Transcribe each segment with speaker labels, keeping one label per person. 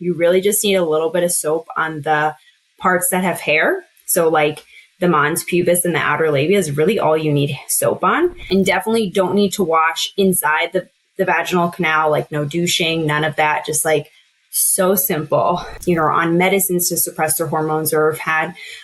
Speaker 1: You really just need a little bit of soap on the parts that have hair. So like the mons pubis and the outer labia is really all you need soap on. And definitely don't need to wash inside the vaginal canal, like no douching, none of that. Just like so simple, on medicines to suppress their hormones or have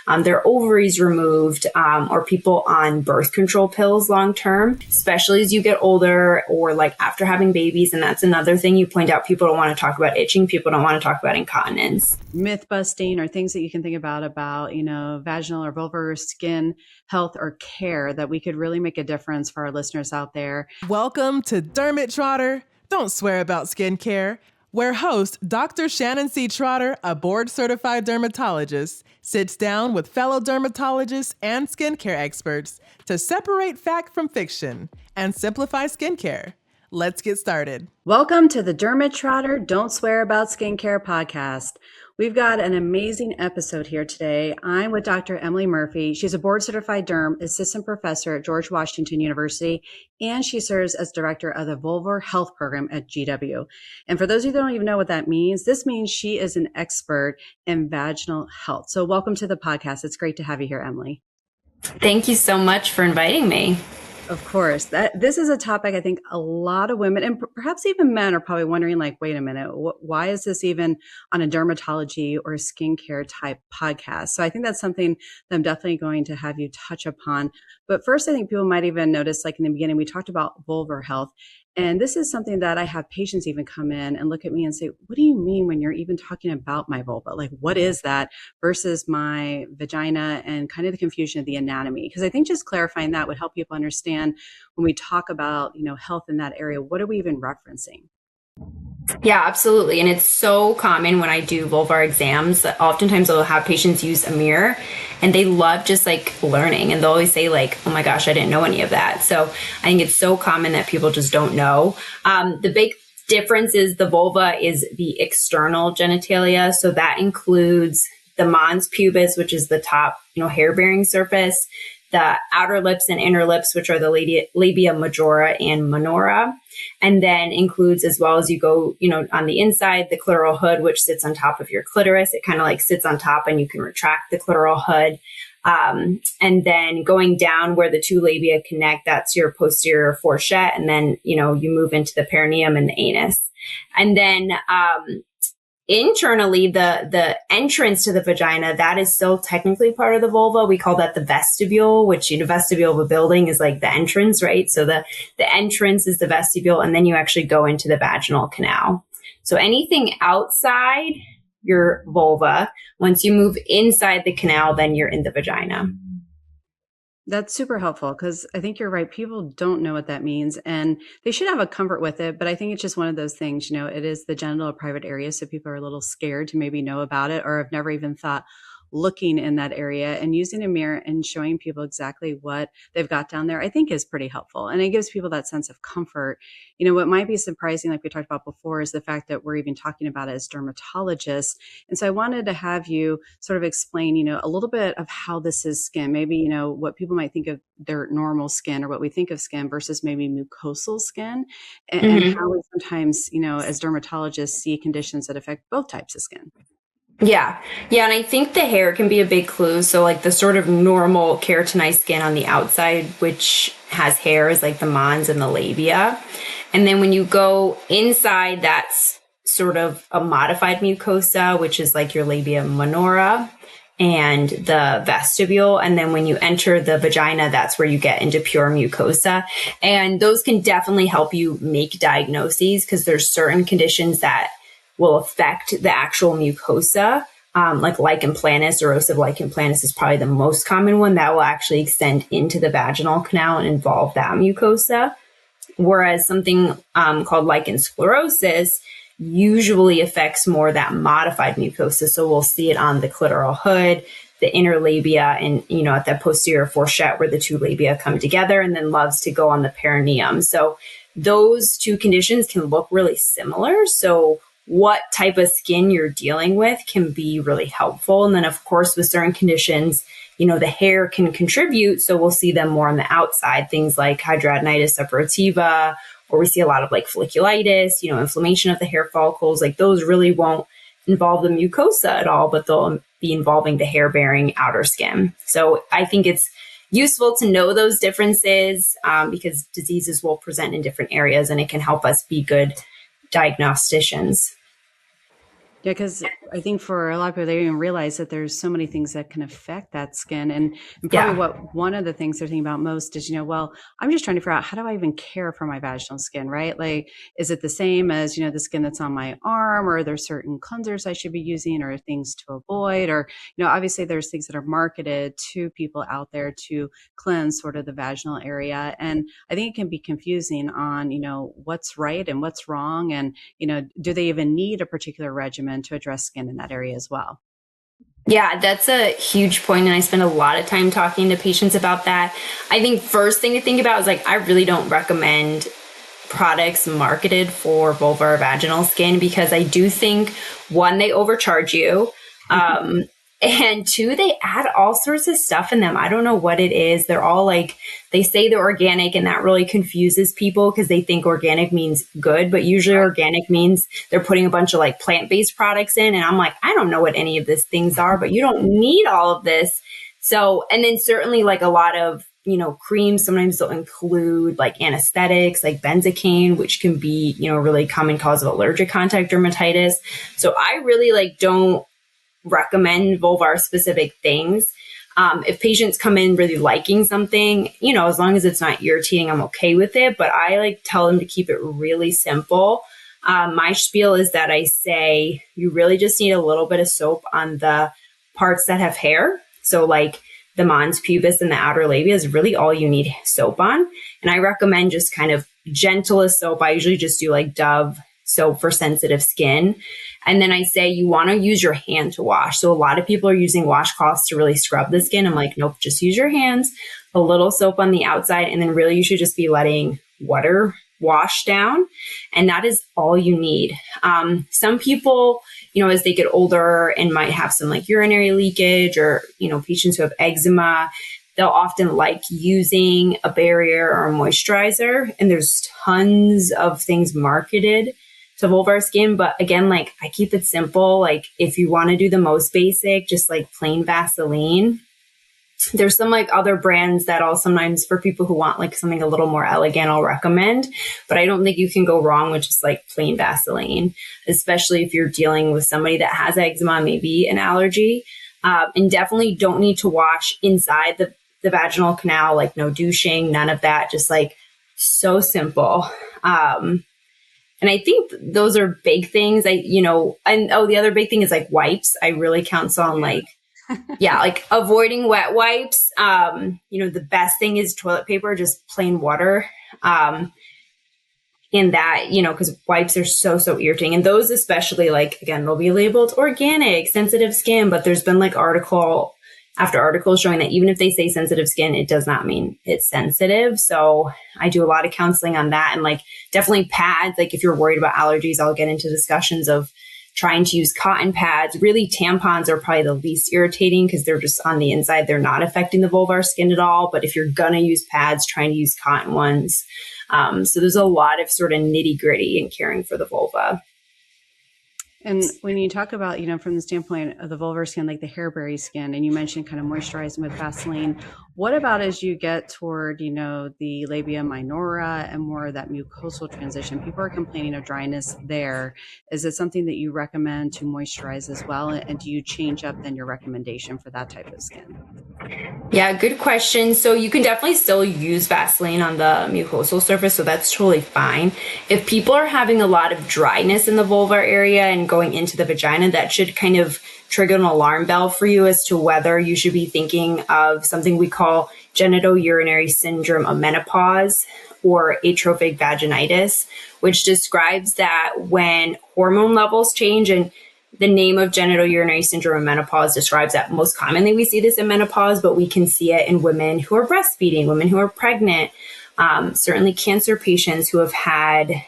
Speaker 1: had their ovaries removed, or people on birth control pills long term, especially as you get older or like after having babies. And that's another thing you point out. People don't want to talk about itching. People don't want to talk about incontinence.
Speaker 2: Myth busting or things that you can think about, vaginal or vulvar skin health or care that we could really make a difference for our listeners out there.
Speaker 3: Welcome to Derm-It Trotter. Don't swear about skincare, where host Dr. Shannon C. Trotter, a board-certified dermatologist, sits down with fellow dermatologists and skincare experts to separate fact from fiction and simplify skincare. Let's get started.
Speaker 2: Welcome to the Derm-It Trotter Don't Swear About Skincare podcast. We've got an amazing episode here today. I'm with Dr. Emily Murphy. She's a board-certified derm assistant professor at George Washington University, and she serves as director of the Vulvar Health Program at GW. And for those of you that don't even know what that means, this means she is an expert in vaginal health. So welcome to the podcast. It's great to have you here, Emily.
Speaker 1: Thank you so much for inviting me.
Speaker 2: Of course. This is a topic I think a lot of women and perhaps even men are probably wondering, like, wait a minute, why is this even on a dermatology or a skincare type podcast? So I think that's something that I'm definitely going to have you touch upon. But first, I think people might even notice, like in the beginning, we talked about vulvar health. And this is something that I have patients even come in and look at me and say, what do you mean when you're even talking about my vulva? Like, what is that versus my vagina, and kind of the confusion of the anatomy? Because I think just clarifying that would help people understand when we talk about, health in that area, what are we even referencing?
Speaker 1: Yeah, absolutely. And it's so common when I do vulvar exams that oftentimes I'll have patients use a mirror and they love just like learning. And they'll always say like, oh my gosh, I didn't know any of that. So I think it's so common that people just don't know. The big difference is the vulva is the external genitalia. So that includes the mons pubis, which is the top, hair-bearing surface, the outer lips and inner lips, which are the labia majora and minora, and then includes, as well as you go, on the inside, the clitoral hood, which sits on top of your clitoris. It kind of like sits on top and you can retract the clitoral hood. And then going down where the two labia connect, that's your posterior fourchette. And then, you move into the perineum and the anus. And then, internally, the entrance to the vagina, that is still technically part of the vulva. We call that the vestibule, which, vestibule of a building is like the entrance, right? So the entrance is the vestibule, and then you actually go into the vaginal canal. So anything outside your vulva, once you move inside the canal, then you're in the vagina.
Speaker 2: That's super helpful because I think you're right. People don't know what that means and they should have a comfort with it. But I think it's just one of those things, it is the genital or private area. So people are a little scared to maybe know about it or have never even thought looking in that area, and using a mirror and showing people exactly what they've got down there, I think is pretty helpful. And it gives people that sense of comfort. What might be surprising, like we talked about before, is the fact that we're even talking about it as dermatologists. And so I wanted to have you sort of explain, a little bit of how this is skin, maybe, what people might think of their normal skin or what we think of skin versus maybe mucosal skin, and how we sometimes, as dermatologists see conditions that affect both types of skin.
Speaker 1: Yeah. And I think the hair can be a big clue. So like the sort of normal keratinized skin on the outside, which has hair, is like the mons and the labia. And then when you go inside, that's sort of a modified mucosa, which is like your labia minora and the vestibule. And then when you enter the vagina, that's where you get into pure mucosa. And those can definitely help you make diagnoses because there's certain conditions that will affect the actual mucosa, like lichen planus. Erosive lichen planus is probably the most common one that will actually extend into the vaginal canal and involve that mucosa. Whereas something called lichen sclerosus usually affects more that modified mucosa. So we'll see it on the clitoral hood, the inner labia, and, at that posterior fourchette where the two labia come together, and then loves to go on the perineum. So those two conditions can look really similar. So what type of skin you're dealing with can be really helpful. And then, of course, with certain conditions, the hair can contribute. So we'll see them more on the outside, things like hidradenitis suppurativa, or we see a lot of like folliculitis, inflammation of the hair follicles. Like those really won't involve the mucosa at all, but they'll be involving the hair-bearing outer skin. So I think it's useful to know those differences because diseases will present in different areas, and it can help us be good diagnosticians.
Speaker 2: Yeah, because I think for a lot of people, they don't even realize that there's so many things that can affect that skin. And probably what one of the things they're thinking about most is, well, I'm just trying to figure out, how do I even care for my vaginal skin, right? Like, is it the same as, the skin that's on my arm, or are there certain cleansers I should be using, or things to avoid? Or, obviously there's things that are marketed to people out there to cleanse sort of the vaginal area. And I think it can be confusing on, what's right and what's wrong. And, do they even need a particular regimen to address skin in that area as well?
Speaker 1: Yeah, that's a huge point, and I spend a lot of time talking to patients about that. I think first thing to think about is I really don't recommend products marketed for vulvar or vaginal skin, because I do think, one, they overcharge you. And two, they add all sorts of stuff in them. I don't know what it is. They're all they say they're organic, and that really confuses people because they think organic means good, but usually organic means they're putting a bunch of plant-based products in. And I'm I don't know what any of these things are, but you don't need all of this. So, and then certainly a lot of, creams, sometimes they'll include anesthetics, like benzocaine, which can be, a really common cause of allergic contact dermatitis. So I really don't recommend vulvar specific things. If patients come in really liking something, as long as it's not irritating, I'm okay with it. But I tell them to keep it really simple. My spiel is that I say you really just need a little bit of soap on the parts that have hair. So the mons pubis and the outer labia is really all you need soap on. And I recommend just kind of gentlest soap. I usually just do Dove soap for sensitive skin. And then I say you want to use your hand to wash. So a lot of people are using washcloths to really scrub the skin. I'm nope, just use your hands, a little soap on the outside, and then really you should just be letting water wash down. And that is all you need. Some people, as they get older and might have some urinary leakage, or, patients who have eczema, they'll often like using a barrier or a moisturizer. And there's tons of things marketed to vulvar skin. But again, I keep it simple. If you want to do the most basic, just plain Vaseline. There's some other brands that I'll sometimes, for people who want something a little more elegant, I'll recommend. But I don't think you can go wrong with just plain Vaseline, especially if you're dealing with somebody that has eczema, maybe an allergy. And definitely don't need to wash inside the vaginal canal, no douching, none of that, just so simple. And I think those are big things. The other big thing is wipes. I really counsel on avoiding wet wipes. The best thing is toilet paper, just plain water. In that, because wipes are so irritating. And those especially, again, they'll be labeled organic, sensitive skin, but there's been article after article showing that even if they say sensitive skin, it does not mean it's sensitive. So I do a lot of counseling on that, and definitely pads. If you're worried about allergies, I'll get into discussions of trying to use cotton pads. Really, tampons are probably the least irritating because they're just on the inside. They're not affecting the vulvar skin at all. But if you're going to use pads, trying to use cotton ones. So there's a lot of sort of nitty gritty in caring for the vulva.
Speaker 2: And when you talk about, from the standpoint of the vulvar skin, the hair-bearing skin, and you mentioned kind of moisturizing with Vaseline, what about as you get toward, the labia minora and more of that mucosal transition? People are complaining of dryness there. Is it something that you recommend to moisturize as well? And do you change up then your recommendation for that type of skin?
Speaker 1: Yeah, good question. So you can definitely still use Vaseline on the mucosal surface, so that's totally fine. If people are having a lot of dryness in the vulvar area and going into the vagina, that should kind of trigger an alarm bell for you as to whether you should be thinking of something we call genitourinary syndrome of menopause, or atrophic vaginitis, which describes that when hormone levels change. And the name of genitourinary syndrome of menopause describes that most commonly we see this in menopause, but we can see it in women who are breastfeeding, women who are pregnant, certainly cancer patients who have had,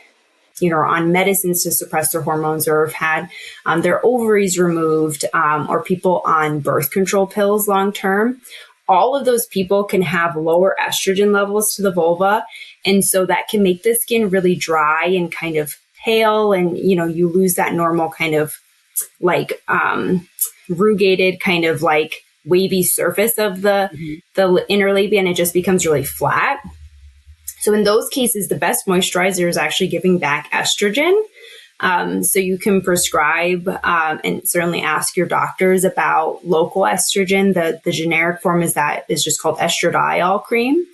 Speaker 1: are on medicines to suppress their hormones, or have had their ovaries removed, or people on birth control pills long term. All of those people can have lower estrogen levels to the vulva. And so that can make the skin really dry and kind of pale. And, you lose that normal kind of like rugated kind of like wavy surface of the inner labia, and it just becomes really flat. So in those cases, the best moisturizer is actually giving back estrogen. So you can prescribe and certainly ask your doctors about local estrogen. The generic form is just called estradiol cream.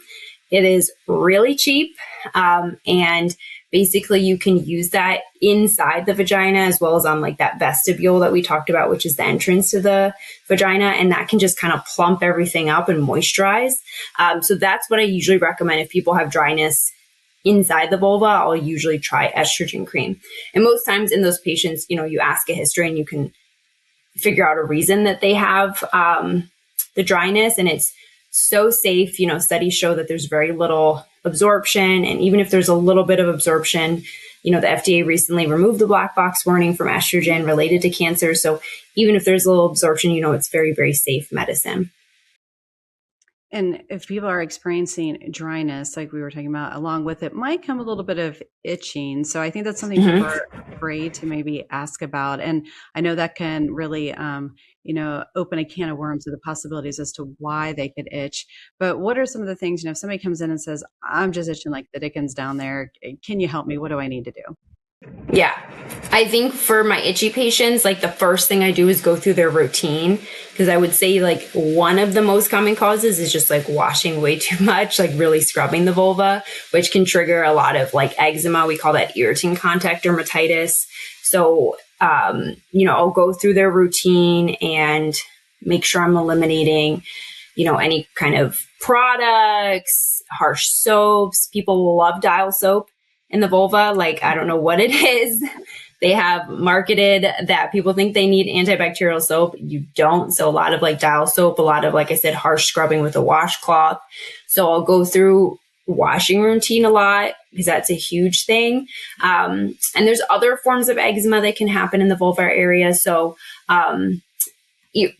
Speaker 1: It is really cheap, and basically you can use that inside the vagina as well as on like that vestibule that we talked about, which is the entrance to the vagina, and that can just kind of plump everything up and moisturize. So that's what I usually recommend if people have dryness inside the vulva. I'll usually try estrogen cream. And most times in those patients, you ask a history and you can figure out a reason that they have the dryness, and it's so safe. Studies show that there's very little absorption. And even if there's a little bit of absorption, the FDA recently removed the black box warning from estrogen related to cancer. So even if there's a little absorption, it's very, very safe medicine.
Speaker 2: And if people are experiencing dryness, like we were talking about, along with it might come a little bit of itching. So I think that's something people are afraid to maybe ask about. And I know that can really, open a can of worms of the possibilities as to why they could itch. But what are some of the things, if somebody comes in and says, I'm just itching like the dickens down there, can you help me? What do I need to do?
Speaker 1: Yeah. I think for my itchy patients, like the first thing I do is go through their routine, because I would say like one of the most common causes is just like washing way too much, like really scrubbing the vulva, which can trigger a lot of like eczema. We call that irritant contact dermatitis. So, I'll go through their routine and make sure I'm eliminating, any kind of products, harsh soaps. People love dial soap in the vulva. Like, I don't know what it is. They have marketed that people think they need antibacterial soap. You don't. So a lot of like dial soap, a lot of, like I said, harsh scrubbing with a washcloth. So I'll go through washing routine a lot because that's a huge thing. And there's other forms of eczema that can happen in the vulvar area. So,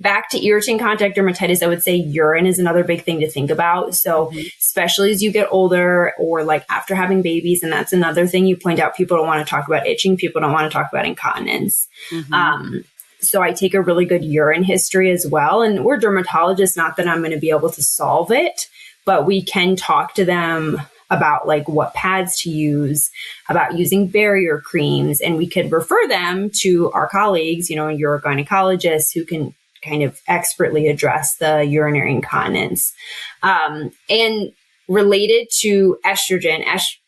Speaker 1: back to irritant contact dermatitis, I would say urine is another big thing to think about. So especially as you get older or like after having babies, and that's another thing you point out, people don't want to talk about itching. People don't want to talk about incontinence. So I take a really good urine history as well. And we're dermatologists, not that I'm going to be able to solve it, but we can talk to them about like what pads to use, about using barrier creams, and we could refer them to our colleagues, your gynecologists who can kind of expertly address the urinary incontinence. And related to estrogen,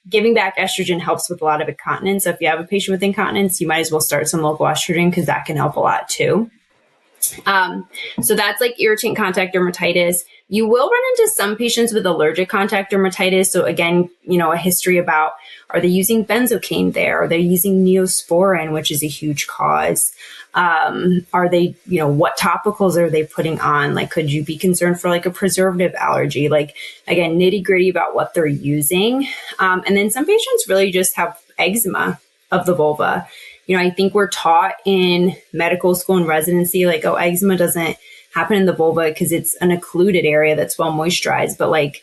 Speaker 1: giving back estrogen helps with a lot of incontinence. So if you have a patient with incontinence, you might as well start some local estrogen because that can help a lot too. So that's like irritant contact dermatitis. You will run into some patients with allergic contact dermatitis. So again, a history about, are they using benzocaine there? Are they using Neosporin, which is a huge cause? Are they, what topicals are they putting on? Like, could you be concerned for like a preservative allergy? Like, again, nitty gritty about what they're using. And then some patients really just have eczema of the vulva. I think we're taught in medical school and residency, like, oh, eczema doesn't happen in the vulva because it's an occluded area that's well moisturized. But like,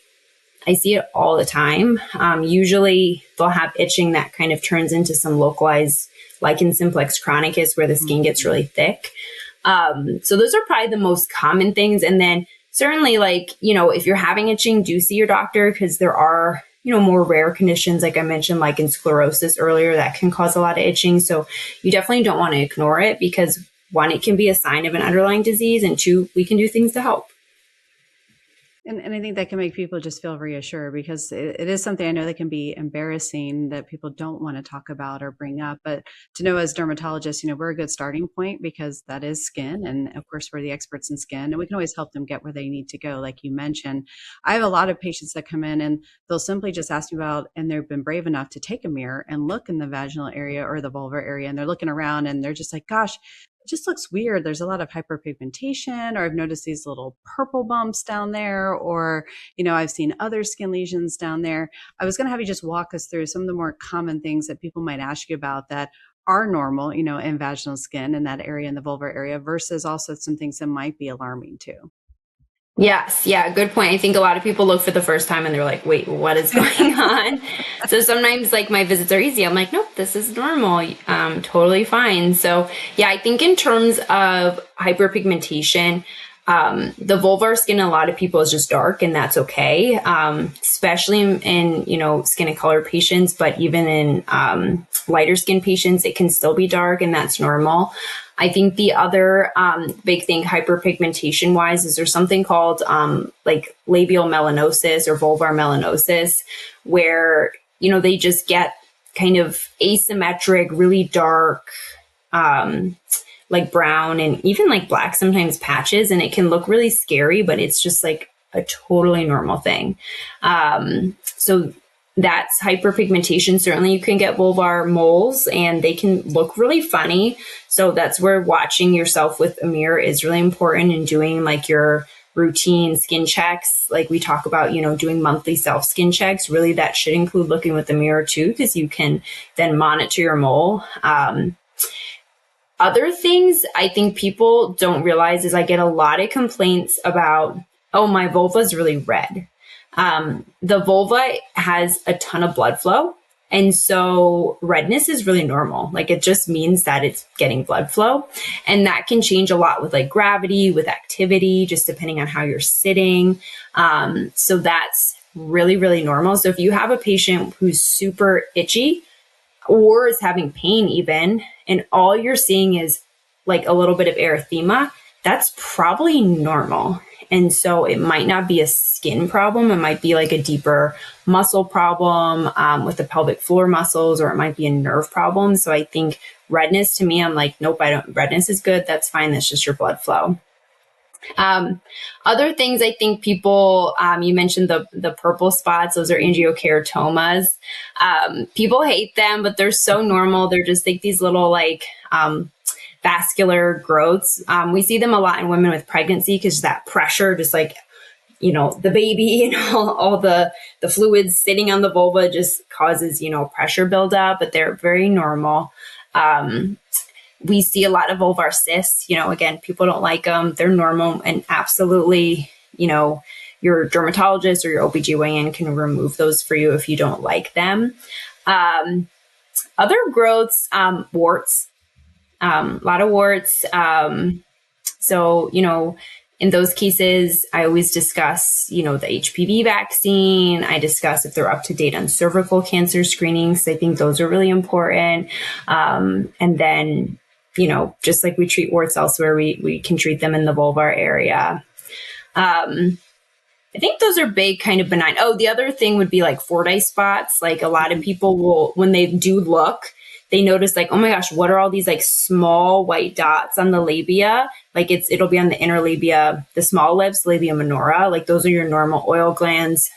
Speaker 1: I see it all the time. Usually they'll have itching that kind of turns into some localized lichen simplex chronicus where the skin gets really thick. So those are probably the most common things. And then certainly like, if you're having itching, do see your doctor because there are, more rare conditions, like I mentioned, like in sclerosus earlier, that can cause a lot of itching. So you definitely don't want to ignore it because one, it can be a sign of an underlying disease, and two, we can do things to help.
Speaker 2: And I think that can make people just feel reassured because it is something I know that can be embarrassing that people don't want to talk about or bring up. But to know as dermatologists, we're a good starting point because that is skin. And of course, we're the experts in skin and we can always help them get where they need to go. Like you mentioned, I have a lot of patients that come in and they'll simply just ask me about, and they've been brave enough to take a mirror and look in the vaginal area or the vulvar area. And they're looking around and they're just like, gosh, it just looks weird. There's a lot of hyperpigmentation, or I've noticed these little purple bumps down there, or, I've seen other skin lesions down there. I was going to have you just walk us through some of the more common things that people might ask you about that are normal, in vaginal skin in that area, in the vulvar area, versus also some things that might be alarming too.
Speaker 1: Yes. Yeah. Good point. I think a lot of people look for the first time and they're like, wait, what is going on? So sometimes like my visits are easy. I'm like, nope, this is normal. Totally fine. So yeah, I think in terms of hyperpigmentation, the vulvar skin in a lot of people is just dark and that's okay. Especially in skin and color patients, but even in, lighter skin patients, it can still be dark and that's normal. I think the other big thing hyperpigmentation wise is there's something called like labial melanosis or vulvar melanosis where, they just get kind of asymmetric, really dark, like brown and even like black sometimes patches. And it can look really scary, but it's just like a totally normal thing. So that's hyperpigmentation. Certainly you can get vulvar moles and they can look really funny. So that's where watching yourself with a mirror is really important and doing like your routine skin checks. Like we talk about, doing monthly self skin checks. Really that should include looking with the mirror too, because you can then monitor your mole. Other things I think people don't realize is I get a lot of complaints about, oh, my vulva is really red. The vulva has a ton of blood flow. And so redness is really normal. Like it just means that it's getting blood flow. And that can change a lot with like gravity, with activity, just depending on how you're sitting. So that's really, really normal. So if you have a patient who's super itchy or is having pain even, and all you're seeing is like a little bit of erythema, that's probably normal. And so it might not be a skin problem. It might be like a deeper muscle problem with the pelvic floor muscles, or it might be a nerve problem. So I think redness to me, I'm like, nope, redness is good. That's fine. That's just your blood flow. Other things I think people, you mentioned the purple spots, those are angiokeratomas. People hate them, but they're so normal. They're just like these little like, vascular growths. We see them a lot in women with pregnancy because that pressure, just like, the baby and all the fluids sitting on the vulva just causes, pressure buildup, but they're very normal. We see a lot of vulvar cysts, again, people don't like them. They're normal and absolutely, your dermatologist or your OBGYN can remove those for you if you don't like them. Other growths, warts. A lot of warts. So, in those cases, I always discuss, the HPV vaccine. I discuss if they're up to date on cervical cancer screenings. I think those are really important. And then, just like we treat warts elsewhere, we can treat them in the vulvar area. I think those are big, kind of benign. Oh, the other thing would be like Fordyce spots. Like a lot of people will, when they do look, they notice like, oh my gosh, what are all these like small white dots on the labia? Like it'll be on the inner labia, the small lips, labia minora. Like those are your normal oil glands.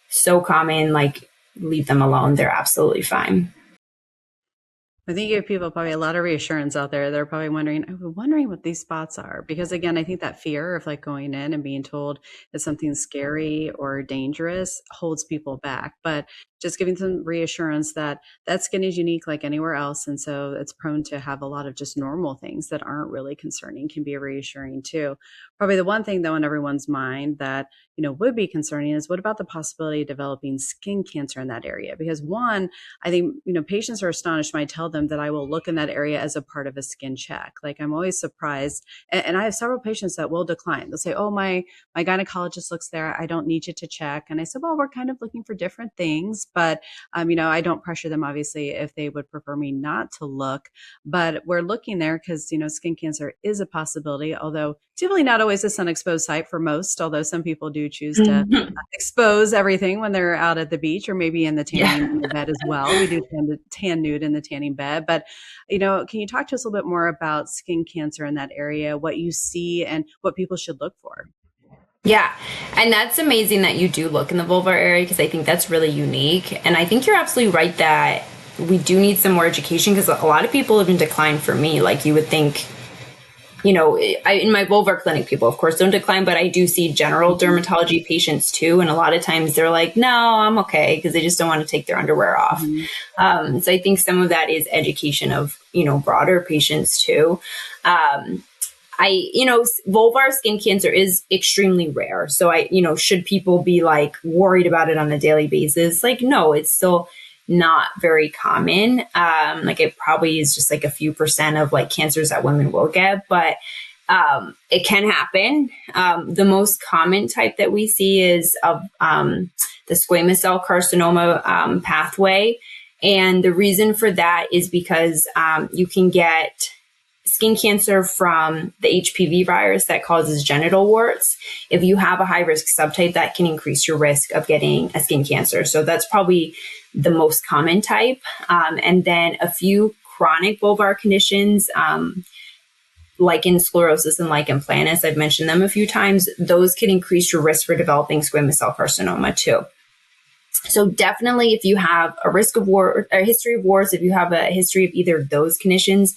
Speaker 1: So common, like leave them alone. They're absolutely fine.
Speaker 2: I think you give people probably a lot of reassurance out there. They're probably wondering what these spots are. Because again, I think that fear of like going in and being told that something's scary or dangerous holds people back. But just giving some reassurance that that skin is unique like anywhere else. And so it's prone to have a lot of just normal things that aren't really concerning can be reassuring too. Probably the one thing though in everyone's mind that, would be concerning is what about the possibility of developing skin cancer in that area? Because one, I think, patients are astonished when I tell them that I will look in that area as a part of a skin check. Like I'm always surprised. And I have several patients that will decline. They'll say, oh, my gynecologist looks there. I don't need you to check. And I said, well, we're kind of looking for different things, but, I don't pressure them obviously if they would prefer me not to look, but we're looking there because, skin cancer is a possibility, although typically not always a sun exposed site for most, although some people do choose to expose everything when they're out at the beach or maybe in the tanning bed as well. We do tend to tan nude in the tanning bed. But, can you talk to us a little bit more about skin cancer in that area, what you see and what people should look for?
Speaker 1: Yeah. And that's amazing that you do look in the vulvar area because I think that's really unique. And I think you're absolutely right that we do need some more education because a lot of people have been declined for me. Like you would think, in my vulvar clinic, people, of course, don't decline, but I do see general dermatology patients too. And a lot of times they're like, no, I'm okay, because they just don't want to take their underwear off. So I think some of that is education of, broader patients too. vulvar skin cancer is extremely rare. So should people be like worried about it on a daily basis? Like, no, it's still not very common. Like it probably is just like a few percent of like cancers that women will get, but it can happen. The most common type that we see is of the squamous cell carcinoma pathway. And the reason for that is because you can get skin cancer from the HPV virus that causes genital warts. If you have a high risk subtype, that can increase your risk of getting a skin cancer. So that's probably the most common type. And then a few chronic vulvar conditions, lichen sclerosus and lichen planus, I've mentioned them a few times. Those can increase your risk for developing squamous cell carcinoma too. So definitely, if you have a risk of war, a history of wars, if you have a history of either of those conditions,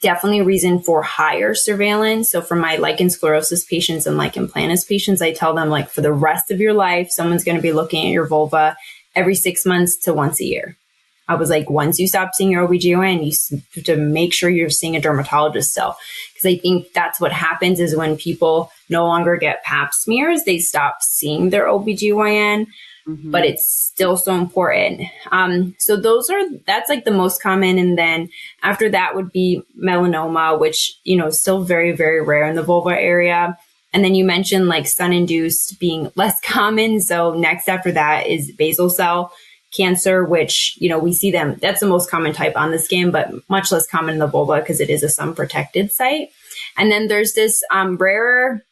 Speaker 1: definitely a reason for higher surveillance. So for my lichen sclerosus patients and lichen planus patients, I tell them like for the rest of your life, someone's going to be looking at your vulva every 6 months to once a year. I was like, once you stop seeing your OBGYN, you have to make sure you're seeing a dermatologist still. Because I think that's what happens is when people no longer get pap smears, they stop seeing their OBGYN. But it's still so important. So that's like the most common. And then after that would be melanoma, which, is still very, very rare in the vulva area. And then you mentioned like sun-induced being less common. So next after that is basal cell cancer, which, we see them. That's the most common type on the skin, but much less common in the vulva because it is a sun-protected site. And then there's this rarer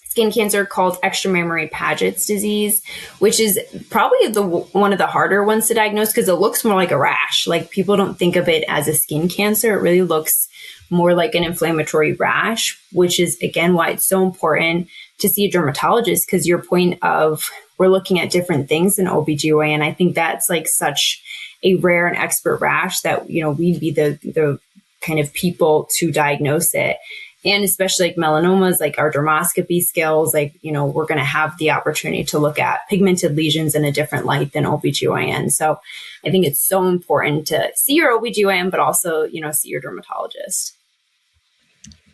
Speaker 1: skin cancer called extramammary Paget's disease, which is probably one of the harder ones to diagnose because it looks more like a rash. Like people don't think of it as a skin cancer. It really looks more like an inflammatory rash, which is again why it's so important to see a dermatologist, because your point of we're looking at different things in OBGYN. I think that's like such a rare and expert rash that, we'd be the kind of people to diagnose it. And especially like melanomas, like our dermoscopy skills, like, we're going to have the opportunity to look at pigmented lesions in a different light than OBGYN. So I think it's so important to see your OBGYN, but also, see your dermatologist.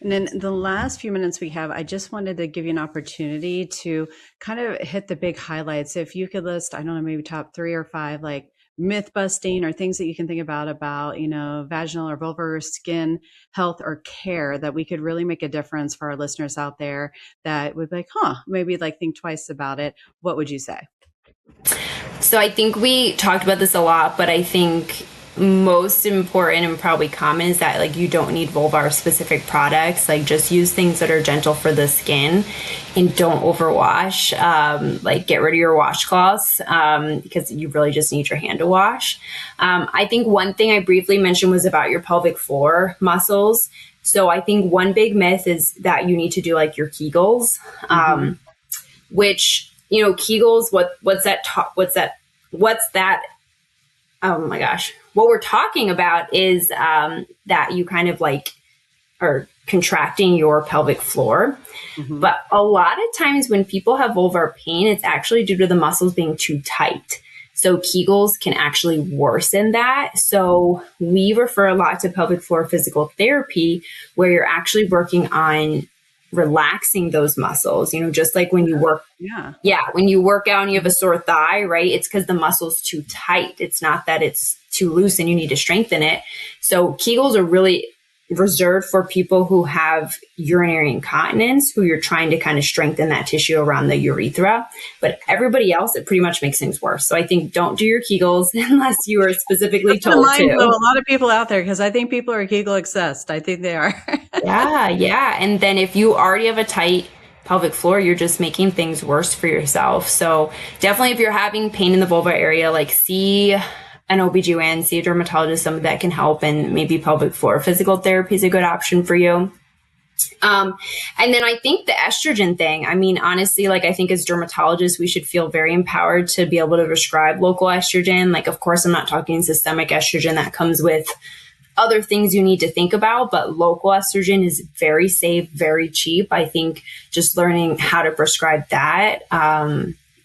Speaker 2: And then the last few minutes we have, I just wanted to give you an opportunity to kind of hit the big highlights. If you could list, I don't know, maybe top 3 or 5, like myth busting or things that you can think about, vaginal or vulvar skin health or care that we could really make a difference for our listeners out there that would be like, maybe like think twice about it. What would you say?
Speaker 1: So I think we talked about this a lot, but I think most important and probably common is that like you don't need vulvar specific products. Like just use things that are gentle for the skin and don't overwash. Like get rid of your washcloths because you really just need your hand to wash. I think one thing I briefly mentioned was about your pelvic floor muscles. So I think one big myth is that you need to do like your Kegels, which, Kegels, what's that? Oh my gosh. What we're talking about is that you kind of like are contracting your pelvic floor. But a lot of times when people have vulvar pain, it's actually due to the muscles being too tight. So Kegels can actually worsen that. So we refer a lot to pelvic floor physical therapy, where you're actually working on relaxing those muscles, just like when you work. When you work out and you have a sore thigh, right? It's because the muscle's too tight. It's not that it's too loose and you need to strengthen it. So Kegels are really reserved for people who have urinary incontinence, who you're trying to kind of strengthen that tissue around the urethra. But everybody else, it pretty much makes things worse. So I think don't do your Kegels unless you are specifically told to.
Speaker 2: A lot of people out there, because I think people are Kegel obsessed. I think they are.
Speaker 1: Yeah. And then if you already have a tight pelvic floor, you're just making things worse for yourself. So definitely if you're having pain in the vulva area, like see an OBGYN, see a dermatologist, somebody that can help, and maybe pelvic floor physical therapy is a good option for you. And then I think the estrogen thing, honestly, like I think as dermatologists, we should feel very empowered to be able to prescribe local estrogen. Like, of course, I'm not talking systemic estrogen that comes with other things you need to think about, but local estrogen is very safe, very cheap. I think just learning how to prescribe that,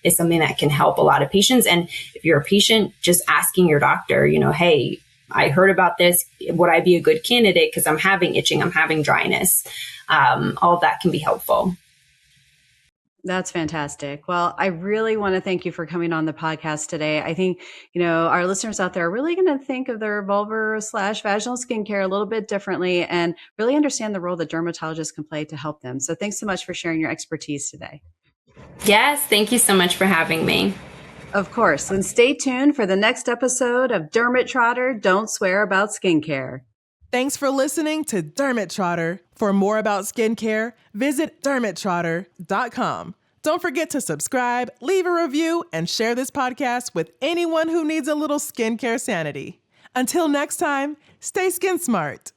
Speaker 1: is something that can help a lot of patients. And if you're a patient, just asking your doctor, hey, I heard about this. Would I be a good candidate? Because I'm having itching, I'm having dryness. All of that can be helpful.
Speaker 2: That's fantastic. Well, I really want to thank you for coming on the podcast today. I think, our listeners out there are really going to think of their vulvar/vaginal skincare a little bit differently and really understand the role that dermatologists can play to help them. So thanks so much for sharing your expertise today.
Speaker 1: Yes, thank you so much for having me.
Speaker 2: Of course. And stay tuned for the next episode of Derm-It Trotter, Don't Swear About Skincare.
Speaker 3: Thanks for listening to Derm-It Trotter. For more about skincare, visit dermittrotter.com. Don't forget to subscribe, leave a review, and share this podcast with anyone who needs a little skincare sanity. Until next time, stay skin smart.